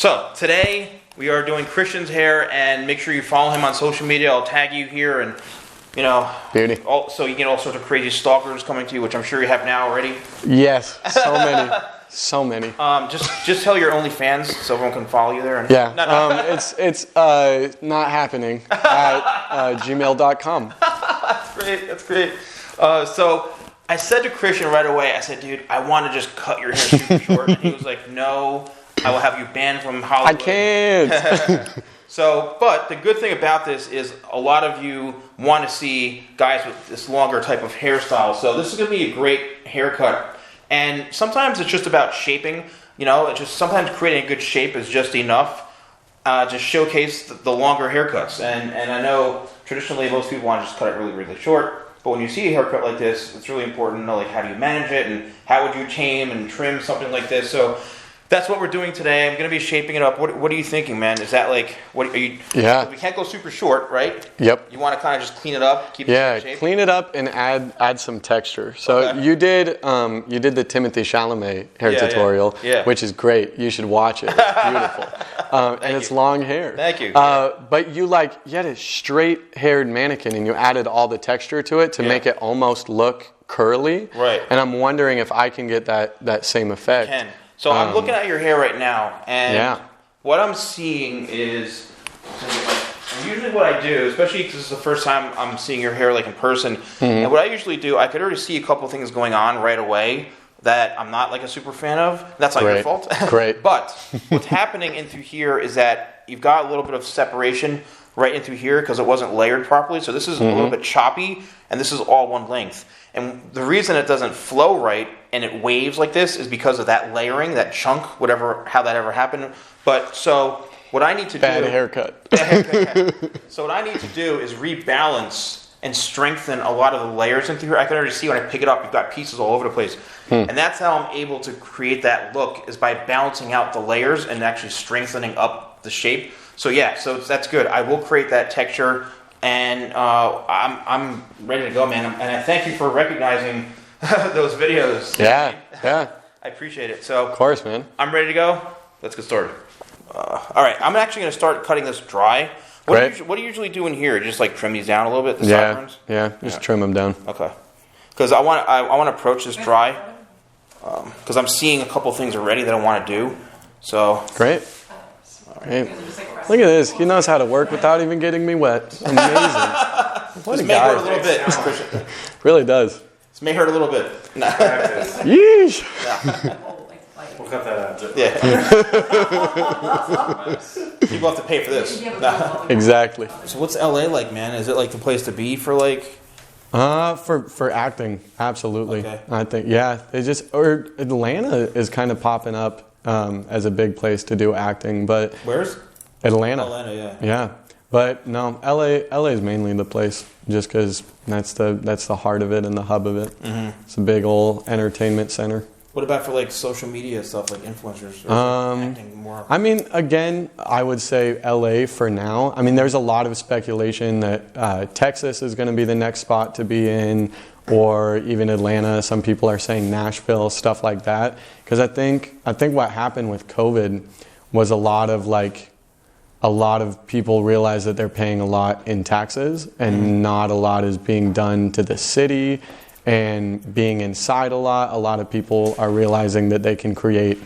So today we are doing Christian's hair, and make sure you follow him on social media. I'll tag you here, and beauty. So you get all sorts of crazy stalkers coming to you, which I'm sure you have now already. Yes, so many, so many. Just tell your OnlyFans so everyone can follow you there. And, yeah, it's not happening at gmail.com. That's great. So I said to Christian right away, I said, dude, I want to just cut your hair super short. And he was like, no, I will have you banned from Hollywood. I can't. So, but the good thing about this is a lot of you want to see guys with this longer type of hairstyle. So this is going to be a great haircut. And sometimes it's just about shaping. It's just sometimes creating a good shape is just enough to showcase the longer haircuts. And I know traditionally most people want to just cut it really, really short. But when you see a haircut like this, it's really important to know, like, how do you manage it and how would you tame and trim something like this. So that's what we're doing today. I'm going to be shaping it up. What are you thinking, man? Is that like, what are you? Yeah. We can't go super short, right? Yep. You want to kind of just clean it up, keep it in shape? Yeah, clean it up and add some texture. So Okay. you did the Timothée Chalamet hair tutorial, which is great. You should watch it. It's beautiful. And it's long hair. Thank you. But you had a straight-haired mannequin and you added all the texture to it to make it almost look curly. Right. And I'm wondering if I can get that same effect. You can. So I'm looking at your hair right now, and Yeah. what I'm seeing is, usually what I do, especially because this is the first time I'm seeing your hair like in person, and what I usually do, I could already see a couple things going on right away that I'm not like a super fan of. That's not your fault. Great. But what's happening in through here is that you've got a little bit of separation right in through here because it wasn't layered properly. So this is a little bit choppy, and this is all one length. And the reason it doesn't flow right and it waves like this is because of that layering, that chunk, how that ever happened. But so what I need to Bad haircut. So what I need to do is rebalance and strengthen a lot of the layers into here. I can already see when I pick it up, you've got pieces all over the place. And that's how I'm able to create that look, is by balancing out the layers and actually strengthening up the shape. So so that's good. I will create that texture, and I'm ready to go, man. And I thank you for recognizing those videos. Yeah. I appreciate it. So Of course, man. I'm ready to go. Let's get started. All right, I'm actually going to start cutting this dry. What do you usually do in here? Just like trim these down a little bit, the sideburns? Yeah, just trim them down. Okay. Because I want to approach this dry, because I'm seeing a couple things already that I want to do. So Great. Great. Look at this. He knows how to work without even getting me wet. Amazing. What this a may guy. hurt a little bit, Christian. Really does. This may hurt a little bit. Nah. Yeesh. We'll cut that out. Yeah. People have to pay for this. Exactly. So what's LA like, man? Is it like the place to be for like? For acting, absolutely. Okay. I think or Atlanta is kind of popping up as a big place to do acting, but Where's? Atlanta. Atlanta, yeah. Yeah, but no, LA is mainly the place, just because that's the heart of it and the hub of it. It's a big old entertainment center. What about for like social media stuff, like influencers? Or acting more? I mean, again, I would say LA for now. I mean, there's a lot of speculation that Texas is going to be the next spot to be in, or even Atlanta. Some people are saying Nashville, stuff like that. Because I think what happened with COVID was a lot of people realize that they're paying a lot in taxes, and not a lot is being done to the city. And being inside a lot of people are realizing that they can create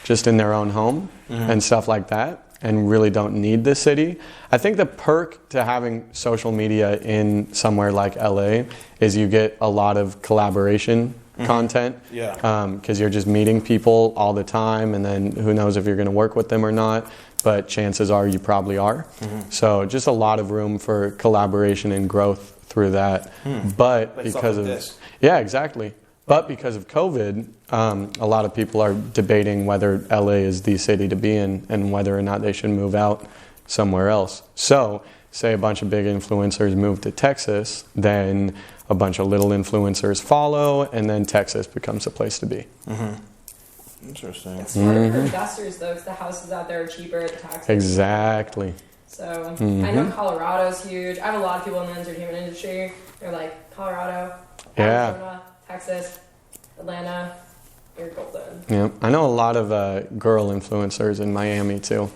just in their own home and stuff like that, and really don't need the city. I think the perk to having social media in somewhere like LA is you get a lot of collaboration content. Yeah. Because you're just meeting people all the time, and then who knows if you're going to work with them or not, but chances are you probably are. So just a lot of room for collaboration and growth through that. But because of this. Yeah, exactly. But because of COVID, a lot of people are debating whether LA is the city to be in and whether or not they should move out somewhere else. So, say a bunch of big influencers move to Texas, then a bunch of little influencers follow, and then Texas becomes the place to be. Interesting. It's harder for investors, though, because the houses out there are cheaper, the taxes. Exactly. So, I know Colorado's huge. I have a lot of people in the entertainment industry. They're like, Colorado, Arizona, Texas, Atlanta. you're golden. Yeah, I know a lot of girl influencers in Miami too.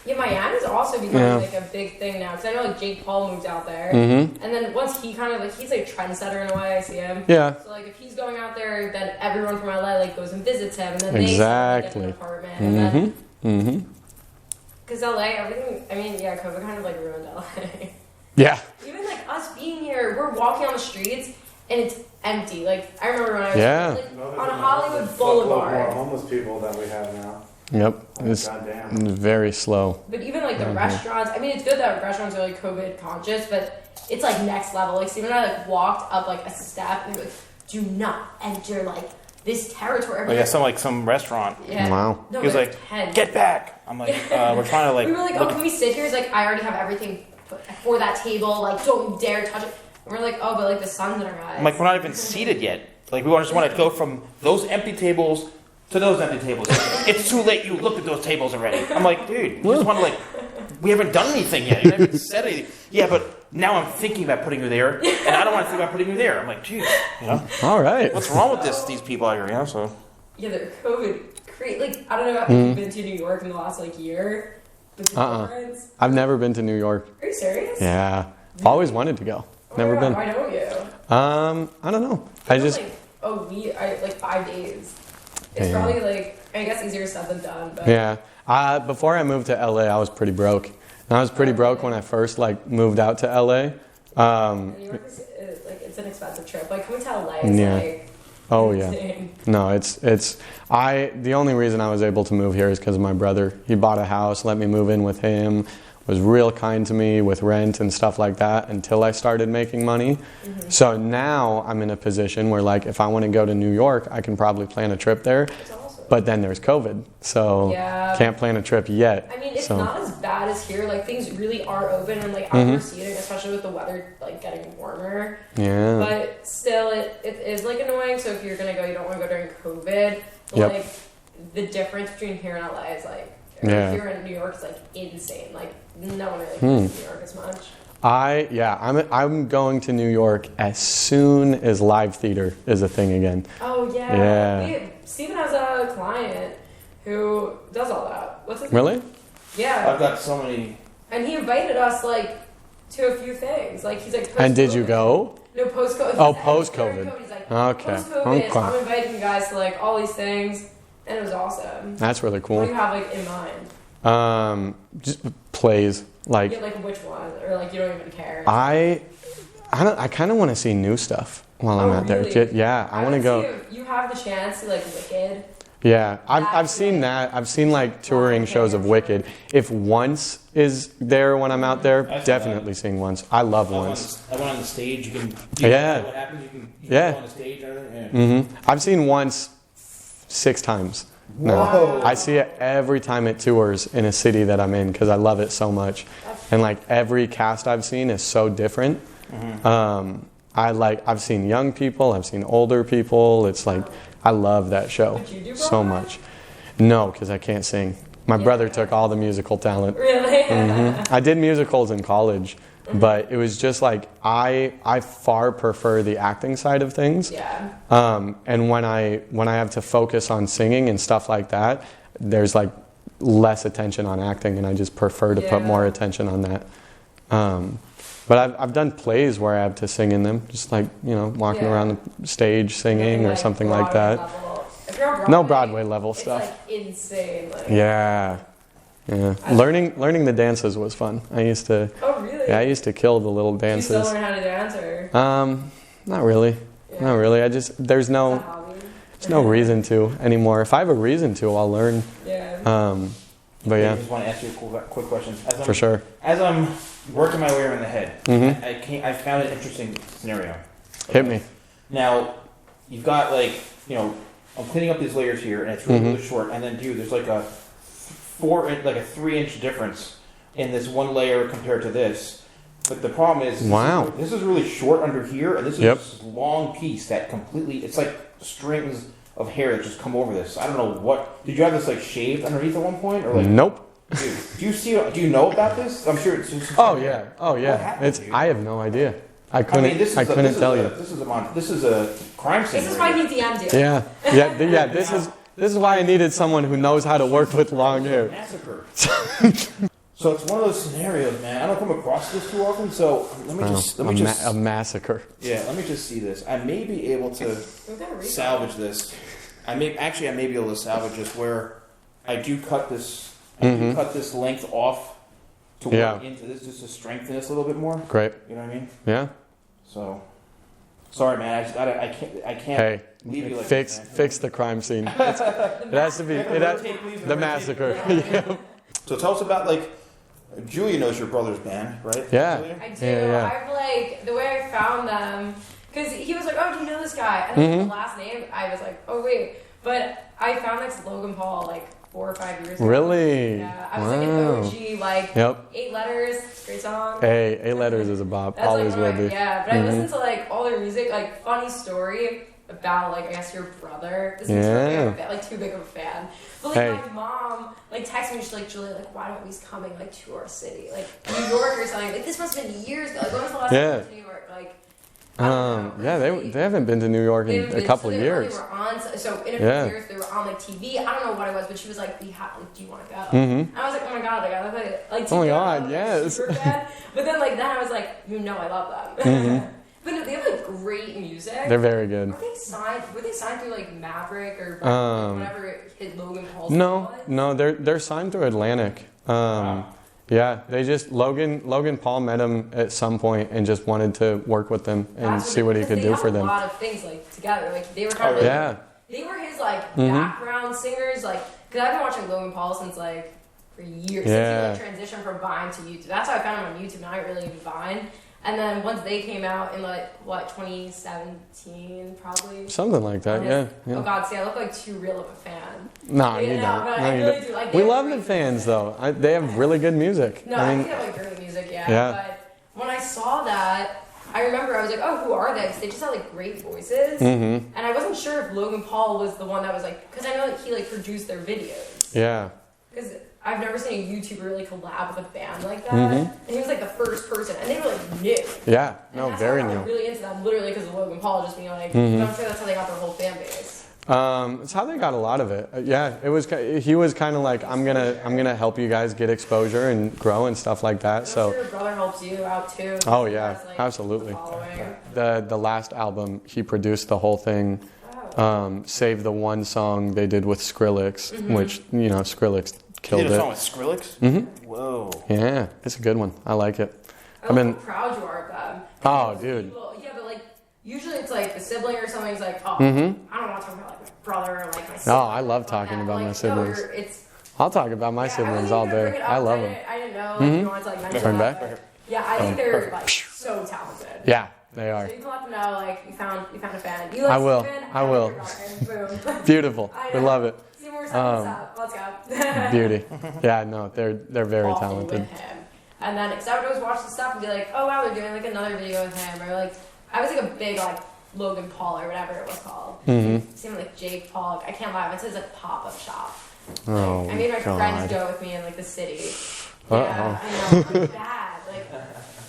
Yeah, Miami's also becoming like a big thing now because I know like Jake Paul moved out there, and then once he kind of like he's like a trendsetter in a way. I see him. Yeah. So like if he's going out there, then everyone from LA like goes and visits him, and then they exactly get an apartment. And then because LA, everything. I mean, yeah, COVID kind of like ruined LA. Yeah. Even like us being here, we're walking on the streets and it's empty. Like I remember when I was like, on Hollywood Boulevard. More homeless people than we have now. Yep. It's very slow. But even like the restaurants, I mean, it's good that restaurants are like COVID conscious, but it's like next level. Like Steve and I like walked up like a step and they were like, do not enter like this territory. Oh yeah, some restaurant. Yeah. Wow. No, He was like, get back. I'm like, we're trying to like. We were like, oh, can we sit here? He's like, I already have everything for that table. Like, don't dare touch it. And we're like, oh, but like the sun's in our eyes. I'm like, we're not even seated yet. Like, we just want to go from those empty tables to those empty tables. It's too late. You looked at those tables already. I'm like, dude, we just want to like, we haven't done anything yet. You haven't said anything. Yeah, but now I'm thinking about putting you there, and I don't want to think about putting you there. I'm like, dude, you know, all right. what's wrong with these people out here? You know, so yeah, they're COVID. Like, I don't know if you've been to New York in the last like year. I've never been to New York. Are you serious? Yeah. Always wanted to go. Never been. Why don't you? I don't know. I just like 5 days. It's probably like I guess easier said than done. But yeah. Before I moved to LA, I was pretty broke. And I was pretty broke when I first like moved out to LA. New York is like it's an expensive trip. Like coming to LA is like insane. No, the only reason I was able to move here is because of my brother. He bought a house, let me move in with him, was real kind to me with rent and stuff like that until I started making money. So now I'm in a position where like if I want to go to New York, I can probably plan a trip there. But then there's COVID, so can't plan a trip yet. I mean, it's not as bad as here. Like things really are open and like outdoor seating, especially with the weather like getting warmer. Yeah. But still, it is like annoying. So if you're gonna go, you don't want to go during COVID. But like the difference between here and LA is like here in New York is like insane. Like no one really goes to New York as much. I'm going to New York as soon as live theater is a thing again. Oh yeah. Steven has a client who does all that. What's his name? Really? Yeah. I've got so many. And he invited us like to a few things. Like he's like. And did you go? No, post-COVID. Oh, post-COVID. He's like, okay. Post-COVID, I'm inviting you guys to like all these things, and it was awesome. That's really cool. What do you have like in mind? Just plays like. Yeah, like which one, or like you don't even care. I kind of want to see new stuff while I'm out there. Yeah, I want to go. You have the chance to like Wicked. Yeah, I've seen that. I've seen like touring shows of Wicked. If Once is there when I'm out there, definitely seeing Once. I love Once. I went on the stage. You can. What happens? You can go on the stage. I've seen Once 6 times. No, I see it every time it tours in a city that I'm in because I love it so much, and like every cast I've seen is so different. I've seen young people, I've seen older people. It's like I love that show so much. No, because I can't sing. My brother took all the musical talent. Really? I did musicals in college, but it was just like I far prefer the acting side of things. Yeah. And when I have to focus on singing and stuff like that, there's like less attention on acting, and I just prefer to put more attention on that. But I've done plays where I have to sing in them, just like, you know, walking around the stage singing or something like that. If you're on Broadway, no Broadway level stuff. It's like insane. Like, yeah. Learning the dances was fun. I used to. Oh really? Yeah, I used to kill the little dances. Do you still learn how to dance, or? Not really. Yeah. Not really. There's no reason to anymore. If I have a reason to, I'll learn. Yeah. But yeah. I just want to ask you a quick question. For sure. As I'm working my way around the head, I found an interesting scenario. Hit me. Now, you've got like, you know, I'm cleaning up these layers here, and it's really short. And then, dude, there's like a 3-inch difference in this one layer compared to this. But the problem is, this is really short under here, and this is this long piece that completely, it's like strings of hair that just come over this. I don't know what. Did you have this like shaved underneath at one point, or like? Nope. Dude, do you know about this? I'm sure it's just. Oh yeah. I have no idea. I couldn't tell you. This is a crime scene. This is why he DM'd you. Yeah. This is why I needed someone who knows how to work with long hair. Massacre. So it's one of those scenarios, man. I don't come across this too often. So let me just a massacre. Yeah, let me just see this. I may be able to salvage this. I may be able to salvage this where I do cut this. Cut this length off to work into this just to strengthen this a little bit more. Great. You know what I mean? Yeah. So, sorry, man. I can't leave you like fix the crime scene. It has to be the massacre. Yeah. So tell us about Julia knows your brother's band, right? Yeah. Julia? I do. Yeah. I've the way I found them, because he was like, "Oh, do you know this guy?" And then the last name, I was like, "Oh wait," but I found Logan Paul 4 or 5 years ago. Really? Yeah. I was an OG, 8 letters, great song. Hey, 8 letters is a bop. That's Always will be. Yeah, but I listened to all their music. Funny story about I guess your brother. This is too big of a fan. But my mom texted me, she's Julia, why don't we coming to our city, New York or something. This must have been years ago. When was the last time you went to New York? They haven't been to New York in a couple of years. They were on, so in a few years they were on TV. I don't know what it was, but she was like, do you want to go? Mm-hmm. I was like, oh my god, I look oh my god, yes. Super fan. But then then I was like, I love them. Mm-hmm. But no, they have great music. They're very good. Were they signed through Maverick or whatever his Logan Paul's No, they're signed through Atlantic. Yeah, they just Logan Paul met him at some point and just wanted to work with them and see what he could do for them. They had a lot of things together. They were kind of they were his background singers. Because I've been watching Logan Paul since for years. Since he transitioned from Vine to YouTube. That's how I found him on YouTube. Now I really into Vine. And then once they came out in 2017 probably. Something like that, yeah. Oh god, see, I look too real of a fan. No, you don't. I really do. We love the fans though. They have really good music. No, I think they have great music, yeah. But when I saw that, I remember I was like, oh, who are they? Because they just had great voices. Mm-hmm. And I wasn't sure if Logan Paul was the one that was because I know he produced their videos. Yeah. Because I've never seen a YouTuber really collab with a band like that. Mm-hmm. And he was the first person, and they were new. Yeah, very new. I was really into them, literally because of Logan Paul just being I'm sure that's how they got their whole fan base. It's how they got a lot of it. It was. He was kind of I'm gonna help you guys get exposure and grow and stuff like that. I'm sure your brother helps you out too. Oh yeah, absolutely. The last album, he produced the whole thing. Save the one song they did with Skrillex, which Skrillex killed it. You did a song with Skrillex? Mm-hmm. Whoa. Yeah, it's a good one. I like it. I'm how proud you are of them. Oh, dude. Yeah, but usually it's the sibling or something's I don't want to talk about my brother or my sibling. No, I love talking about my siblings. I'll talk about my siblings all day. I love them. I didn't know if you wanted to mention Turn that. back? Yeah, I think they're so talented. Yeah, they are. So you can let them know you found a fan. I will. I will. Boom. Beautiful. We love it. See more stuff. Let's go. Beauty. Yeah, no, they're very talented. With him. And then, because I would always watch the stuff and be oh wow, they're doing another video with him, or I was a big Logan Paul or whatever it was called. Mm-hmm. Seemed Jake Paul. I can't lie, it says pop-up shop. Oh, I made my friends go with me in the city. Yeah, I know. I'm bad.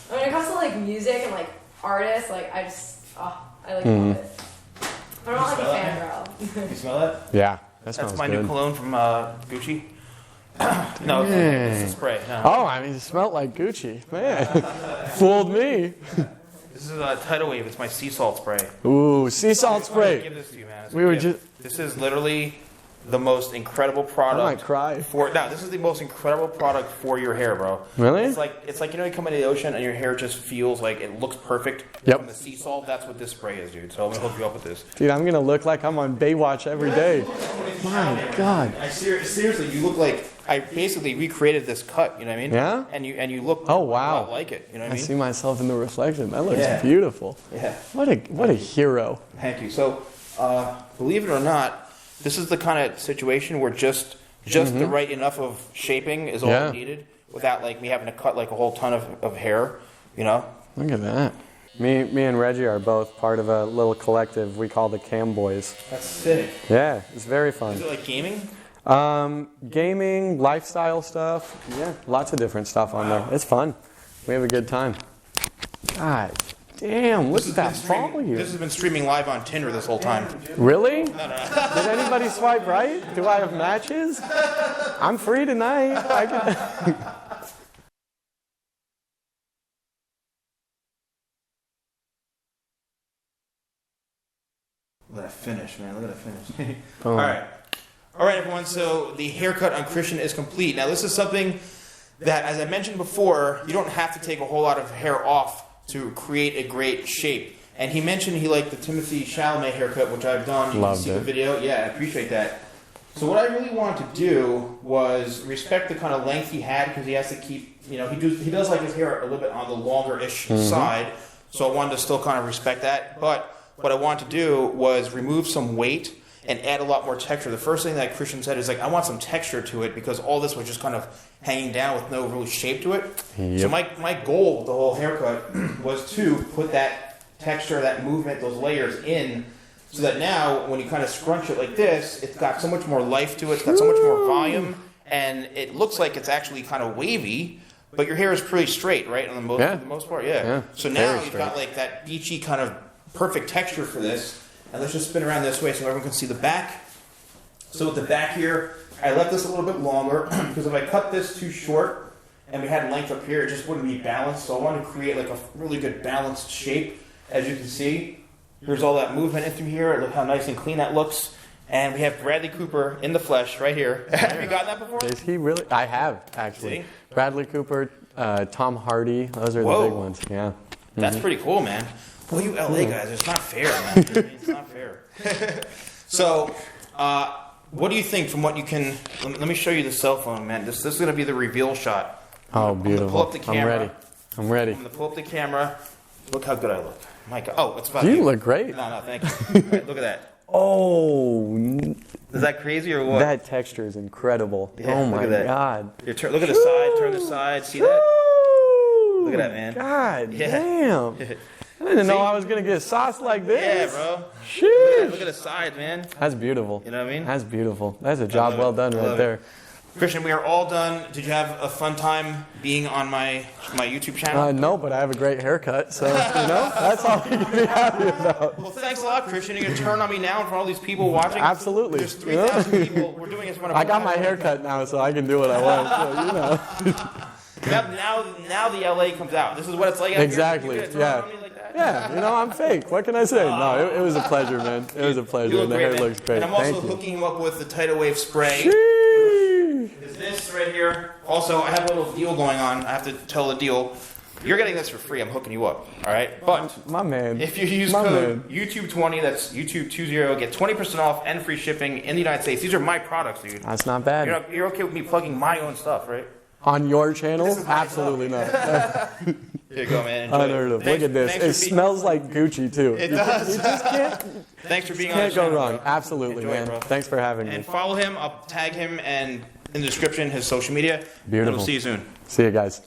When it comes to music and artists, I just I love it. I'm not a fangirl. You smell that? Yeah, that's my good. new cologne from Gucci. No, it's a spray. No. Oh, it smelled like Gucci. Man, fooled me. This is a tidal wave. It's my sea salt spray. Ooh, sea salt spray. Give this to you, man. This is literally the most incredible product. I might cry. This is the most incredible product for your hair, bro. Really? It's like you come into the ocean and your hair just feels it looks perfect. Yep. From the sea salt, that's what this spray is, dude. So I'm gonna hook you up with this. Dude, I'm gonna look like I'm on Baywatch every day. My God. Seriously, you look like I basically recreated this cut. You know what I mean? Yeah. And you look. Oh wow. A lot like it. You know what I mean? I see myself in the reflection. That looks beautiful. Yeah. What a hero. Thank you. So, believe it or not, this is the kind of situation where just the right enough of shaping is all needed without me having to cut a whole ton of hair, Look at that. Me and Reggie are both part of a little collective we call the Cam Boys. That's sick. Yeah, it's very fun. Is it gaming? Gaming, lifestyle stuff. Yeah, lots of different stuff on there. It's fun. We have a good time. God, Damn, look at that fall here. This has been streaming live on Tinder this whole time. Really? Did anybody swipe right? Do I have matches? I'm free tonight. Look at that finish, man. Look at that finish. All right. All right, everyone. So the haircut on Christian is complete. Now, this is something that, as I mentioned before, you don't have to take a whole lot of hair off to create a great shape. And he mentioned he liked the Timothy Chalamet haircut, which I've done. You Loved can see it. the video. Yeah, I appreciate that. So what I really wanted to do was respect the kind of length he had, because he has to keep, he does like his hair a little bit on the longer-ish side. So I wanted to still kind of respect that. But what I wanted to do was remove some weight and add a lot more texture. The first thing that Christian said is like, I want some texture to it, because all this was just kind of hanging down with no real shape to it. Yep. So my goal with the whole haircut was to put that texture, that movement, those layers in, so that now when you kind of scrunch it like this, it's got so much more life to it, it's got so much more volume, and it looks like it's actually kind of wavy, but your hair is pretty straight, right? For the most part, yeah. So now you've got like that beachy kind of perfect texture for this. And let's just spin around this way so everyone can see the back. So with the back here, I left this a little bit longer because if I cut this too short and we had length up here, it just wouldn't be balanced. So I wanted to create like a really good balanced shape. As you can see, here's all that movement in through here. Look how nice and clean that looks. And we have Bradley Cooper in the flesh right here. Have you gotten that before? Is he really? I have, actually. See? Bradley Cooper, Tom Hardy, those are the big ones. Yeah. That's pretty cool, man. Well, you LA guys, it's not fair, man. It's not fair. So, what do you think from what you can... Let me show you the cell phone, man. This is going to be the reveal shot. Oh, beautiful. I'm going to pull up the camera. I'm ready. I'm going to pull up the camera. Look how good I look. My God. Oh, it's about You look great. No, thank you. All right, look at that. Oh, Is that crazy or what? that texture is incredible. Yeah, oh look my at that. God. Look at the side. Turn the side. See that? Woo! Look at that, man. God Yeah. damn. I didn't know I was going to get sauce like Yeah, this. bro. Sheesh. Look at the side, man. That's beautiful. You know what I mean? That's beautiful. That's a job well done right there. Christian, we are all done. Did you have a fun time being on my YouTube channel? No, but I have a great haircut, so, that's all you can be happy about. Well, thanks a lot, Christian. You're going to turn on me now in front of all these people watching? Absolutely. There's 3,000 people. We're doing this one. I got my haircut now, so I can do what I want. So, Now the LA comes out. This is what it's like out here. Exactly, You're gonna turn yeah. on me like that? Yeah, I'm fake. What can I say? No, it was a pleasure, man. It was a pleasure. You look And the great, hair man. looks great. And I'm also Thank you. hooking you up with the Tidal Wave spray. Sheesh. Is this right here? Also, I have a little deal going on. I have to tell the deal. You're getting this for free. I'm hooking you up. All right? But My man. if you use code YouTube20, that's YouTube20, get 20% off and free shipping in the United States. These are my products, dude. That's not bad. You're okay with me plugging my own stuff, right? On your channel? Absolutely not. Here you go, man. Enjoy Unheard of. Thanks- Look at this. thanks It for being- smells like Gucci, too. It does. You just Thanks for being on the can't go channel, wrong. bro. Absolutely, Enjoy it, man. bro. Thanks for having me. And follow him. I'll tag him and in the description his social media. Beautiful. And we'll see you soon. See you guys.